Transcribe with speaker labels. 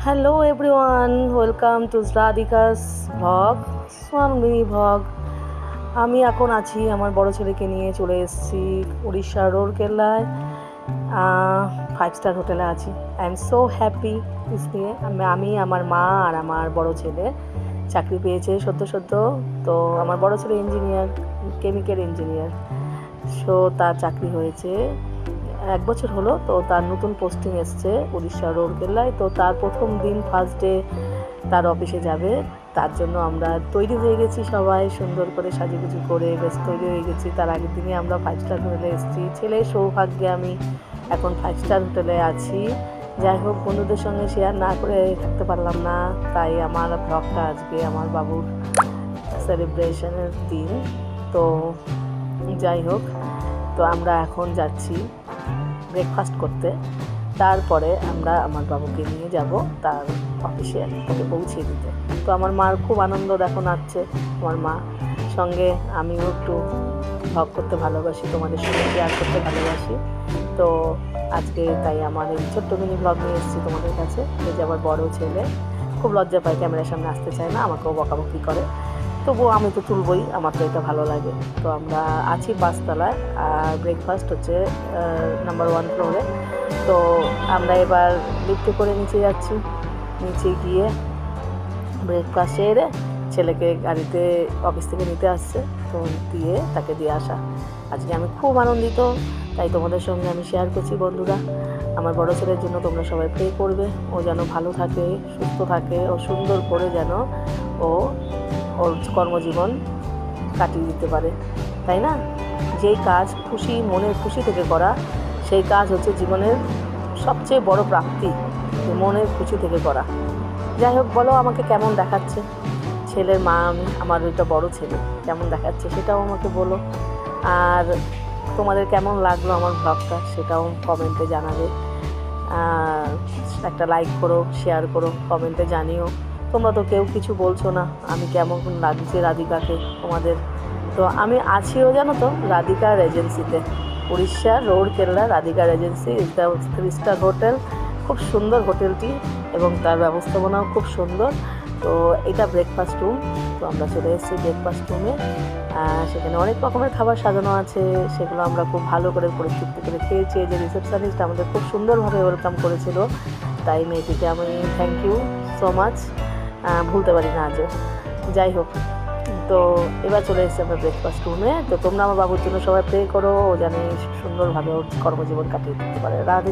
Speaker 1: Hello everyone, welcome to Radhika's vlog, Sonali vlog. আমি এখন আছি আমার বড় ছেলেকে নিয়ে চলে এসেছি উড়িষ্যার রৌরকেল্লায় 5 স্টার হোটেলে আছি। আই এম সো হ্যাপি নিয়ে আমি আমার মা আর আমার বড় ছেলে চাকরি পেয়েছে সদ্য। তো আমার বড় ছেলে ইঞ্জিনিয়ার, কেমিক্যাল ইঞ্জিনিয়ার। সো তার চাকরি হয়েছে 1 বছর হলো। তো তার নতুন পোস্টিং এসছে উড়িষ্যার রৌরকেল্লায়। তো তার প্রথম দিন ফার্স্ট ডে তার অফিসে যাবে, তার জন্য আমরা তৈরি হয়ে গেছি, সবাই সুন্দর করে সাজুগুজু করে বেশ তৈরি হয়ে গেছি। তার আগের দিনই আমরা 5 স্টার হোটেলে এসেছি। ছেলের সৌভাগ্যে আমি এখন 5 স্টার হোটেলে আছি। যাই হোক, বন্ধুদের সঙ্গে শেয়ার না করে থাকতে পারলাম না, তাই আমার ব্লগটা আজকে আমার বাবুর সেলিব্রেশনের দিন। তো যাই হোক, তো আমরা এখন যাচ্ছি ব্রেকফাস্ট করতে, তারপরে আমরা আমার বাবুকে নিয়ে যাব তার অফিসে ওকে পৌঁছে দিতে। তো আমার মার খুব আনন্দ, দেখো নাচছে আমার মা। সঙ্গে আমিও একটু ভ্লগ করতে ভালোবাসি, তোমাদের সঙ্গে শেয়ার করতে ভালোবাসি। তো আজকে তাই আমার এই ছোট্ট মিনি ভ্লগ নিয়ে এসেছি তোমাদের কাছে। এই যে আমার বড় ছেলে খুব লজ্জা পায়, ক্যামেরার সামনে আসতে চায় না, আমাকেও বকাবকি করে, তবুও আমি তো তুলবই, আমার তো এটা ভালো লাগে। তো আমরা আছি 5 তলায়, আর ব্রেকফাস্ট হচ্ছে নাম্বার 1 ফ্লোরে। তো আমরা এবার লিফটে করে নিচে যাচ্ছি। নিচে গিয়ে ব্রেকফাস্ট সেরে ছেলেকে গাড়িতে অফিস থেকে নিতে আসছে, তো দিয়ে তাকে দিয়ে আসা। আজকে আমি খুব আনন্দিত, তাই তোমাদের সঙ্গে আমি শেয়ার করছি। বন্ধুরা, আমার বড় ছেলের জন্য তোমরা সবাই প্রে করবে, ও যেন ভালো থাকে, সুস্থ থাকে, ও সুন্দর করে যেন ওর কর্মজীবন কাটিয়ে দিতে পারে, তাই না? যেই কাজ মনের খুশি থেকে করা, সেই কাজ হচ্ছে জীবনের সবচেয়ে বড় প্রাপ্তি, মনের খুশি থেকে করা। যাই হোক, বলো আমাকে কেমন দেখাচ্ছে ছেলের মা আমি, আমার ওইটা বড় ছেলে, কেমন দেখাচ্ছে সেটাও আমাকে বলো। আর তোমাদের কেমন লাগলো আমার ব্লগটা সেটাও কমেন্টে জানাবে। একটা লাইক করো, শেয়ার করো, কমেন্টে জানিও। তোমরা তো কেউ কিছু বলছো না, আমি কেমন লাগছে রাধিকাকে তোমাদের। তো আমি আছিও জানো তো রাধিকা রেজেন্সিতে, উড়িষ্যার Rourkela Radhika Regency is the 3 star hotel. খুব সুন্দর হোটেলটি এবং তার ব্যবস্থাপনাও খুব সুন্দর। তো এটা ব্রেকফাস্ট রুম। তো আমরা চলে এসেছি ব্রেকফাস্ট রুমে। সেখানে অনেক রকমের খাবার সাজানো আছে, সেগুলো আমরা খুব ভালো করে পরিতৃপ্তি করে খেয়েছি। যে রিসেপশনিস্ট আমাদের খুব সুন্দরভাবে ওয়েলকাম করেছিল, তাই মেয়েটিকে আমি থ্যাংক ইউ সো মাচ, ভুলতে পারি না আজও। যাই হোক, তো এবার চলে এসেছি আমরা ব্রেকফাস্ট রুমে। তো তোমরা আমার বাবুর জন্য সবাই প্রে করো, ও যেন সুন্দরভাবে ওর কর্মজীবন কাটিয়ে দিতে পারে। রাধে।